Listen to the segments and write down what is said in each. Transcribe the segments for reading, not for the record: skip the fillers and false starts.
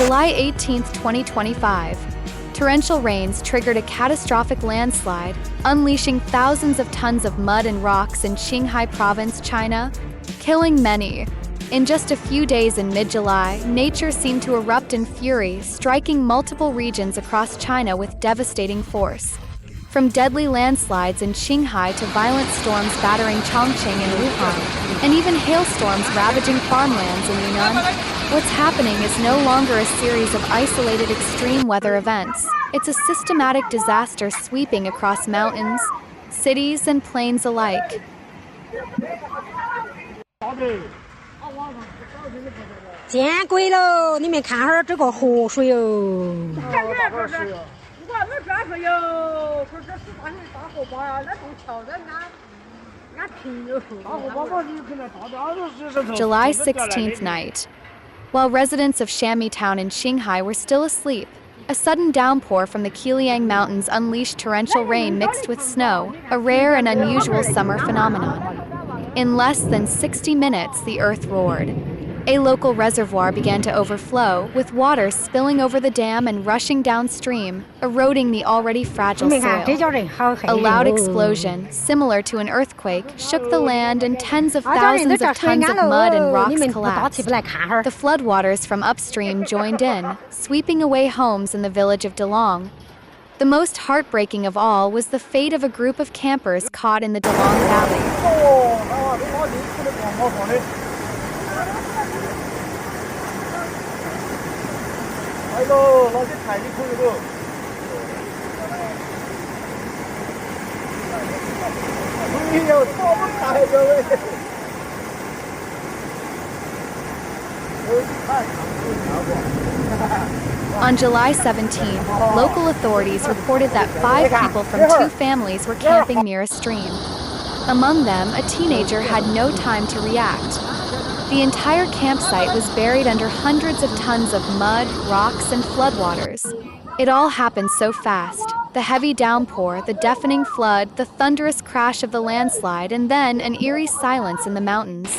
July 18, 2025, torrential rains triggered a catastrophic landslide, unleashing thousands of tons of mud and rocks in Qinghai Province, China, killing many. In just a few days in mid-July, nature seemed to erupt in fury, striking multiple regions across China with devastating force. From deadly landslides in Qinghai to violent storms battering Chongqing and Wuhan, and even hailstorms ravaging farmlands in Yunnan, what's happening is no longer a series of isolated extreme weather events. It's a systematic disaster sweeping across mountains, cities, and plains alike. 见鬼喽！你们看哈儿这个河水哟。看这这是，我们专说哟，说这是大河坝呀，那都桥的俺平了。大河坝坝你可能大家都是。July 16th night. While residents of Shammy Town in Qinghai were still asleep, a sudden downpour from the Qiliang Mountains unleashed torrential rain mixed with snow, a rare and unusual summer phenomenon. In less than 60 minutes, the earth roared. A local reservoir began to overflow, with water spilling over the dam and rushing downstream, eroding the already fragile soil. A loud explosion, similar to an earthquake, shook the land and tens of thousands of tons of mud and rocks collapsed. The floodwaters from upstream joined in, sweeping away homes in the village of Delong. The most heartbreaking of all was the fate of a group of campers caught in the Delong Valley. On July 17th, local authorities reported that 5 people from 2 families were camping near a stream. Among them, a teenager had no time to react. The entire campsite was buried under hundreds of tons of mud, rocks, and floodwaters. It all happened so fast. The heavy downpour, the deafening flood, the thunderous crash of the landslide, and then an eerie silence in the mountains.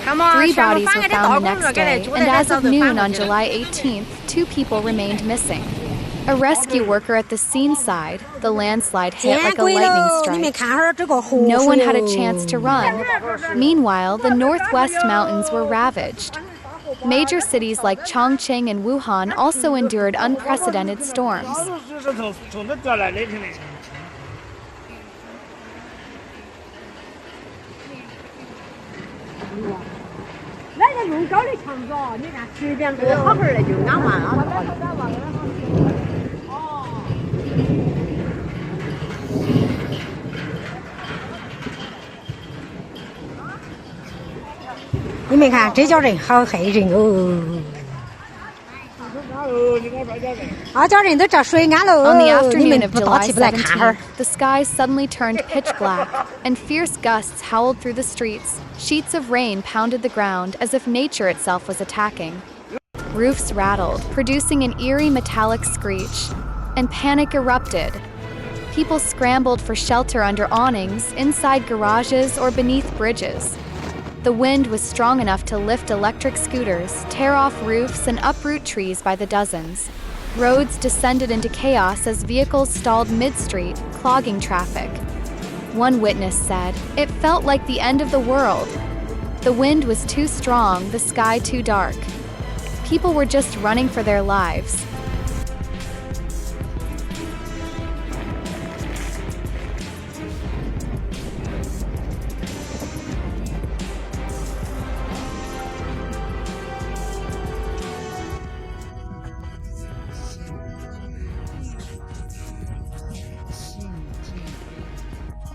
3 bodies were found the next day, and as of noon on July 18th, 2 people remained missing. A rescue worker at the scene sighed. The landslide hit like a lightning strike. No one had a chance to run. Meanwhile, the northwest mountains were ravaged. Major cities like Chongqing and Wuhan also endured unprecedented storms. On the afternoon of July 17th, the sky suddenly turned pitch black, and fierce gusts howled through the streets. Sheets of rain pounded the ground as if nature itself was attacking. Roofs rattled, producing an eerie metallic screech, and panic erupted. People scrambled for shelter under awnings, inside garages, or beneath bridges. The wind was strong enough to lift electric scooters, tear off roofs, and uproot trees by the dozens. Roads descended into chaos as vehicles stalled mid-street, clogging traffic. One witness said, "It felt like the end of the world. The wind was too strong, the sky too dark. People were just running for their lives."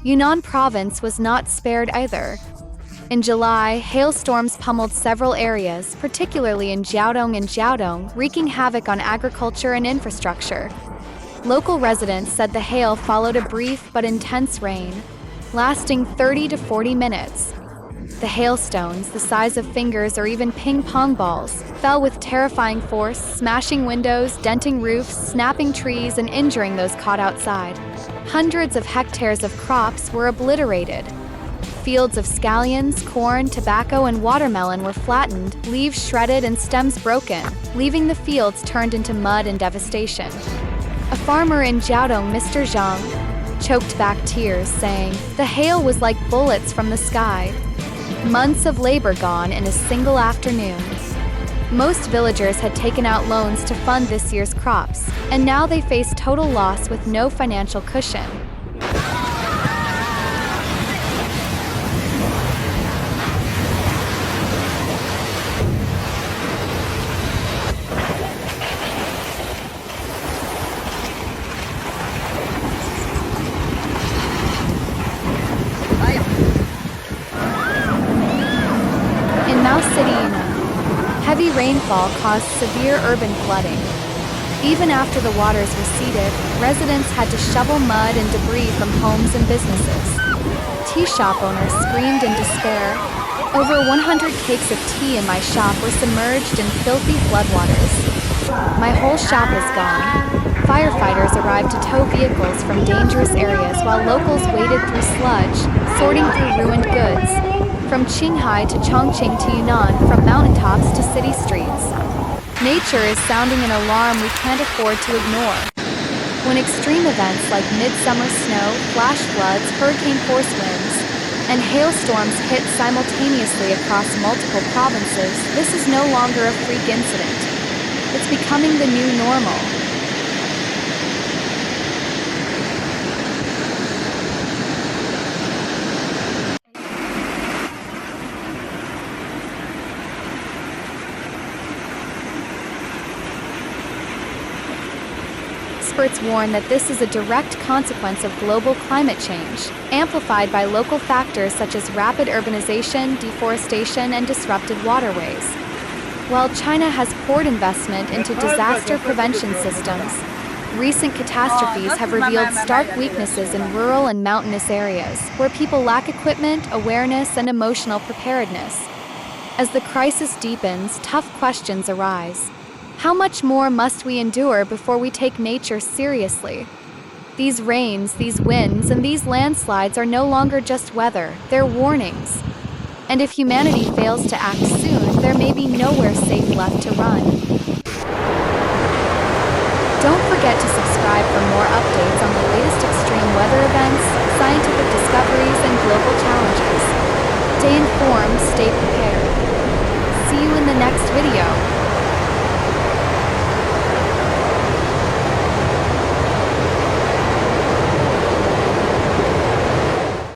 Yunnan Province was not spared either. In July, hailstorms pummeled several areas, particularly in Jiaodong and Jiaodong, wreaking havoc on agriculture and infrastructure. Local residents said the hail followed a brief but intense rain, lasting 30 to 40 minutes. The hailstones, the size of fingers or even ping-pong balls, fell with terrifying force, smashing windows, denting roofs, snapping trees, and injuring those caught outside. Hundreds of hectares of crops were obliterated. Fields of scallions, corn, tobacco, and watermelon were flattened, leaves shredded and stems broken, leaving the fields turned into mud and devastation. A farmer in Jiaodong, Mr. Zhang, choked back tears, saying, "The hail was like bullets from the sky." Months of labor gone in a single afternoon. Most villagers had taken out loans to fund this year's crops, and now they face total loss with no financial cushion. In Mao City, Yunnan, heavy rainfall caused severe urban flooding. Even after the waters receded, residents had to shovel mud and debris from homes and businesses. Tea shop owners screamed in despair. Over 100 cakes of tea in my shop were submerged in filthy floodwaters. My whole shop is gone. Firefighters arrived to tow vehicles from dangerous areas while locals waded through sludge, sorting through ruined goods. From Qinghai to Chongqing to Yunnan, from mountaintops to city streets. Nature is sounding an alarm we can't afford to ignore. When extreme events like midsummer snow, flash floods, hurricane-force winds, and hailstorms hit simultaneously across multiple provinces, this is no longer a freak incident. It's becoming the new normal. Experts warn that this is a direct consequence of global climate change, amplified by local factors such as rapid urbanization, deforestation, and disrupted waterways. While China has poured investment into disaster prevention systems, recent catastrophes have revealed stark weaknesses in rural and mountainous areas, where people lack equipment, awareness, and emotional preparedness. As the crisis deepens, tough questions arise. How much more must we endure before we take nature seriously? These rains, these winds, and these landslides are no longer just weather, they're warnings. And if humanity fails to act soon, there may be nowhere safe left to run. Don't forget to subscribe for more updates on the latest extreme weather events, scientific discoveries, and global challenges. Stay informed, stay prepared. See you in the next video.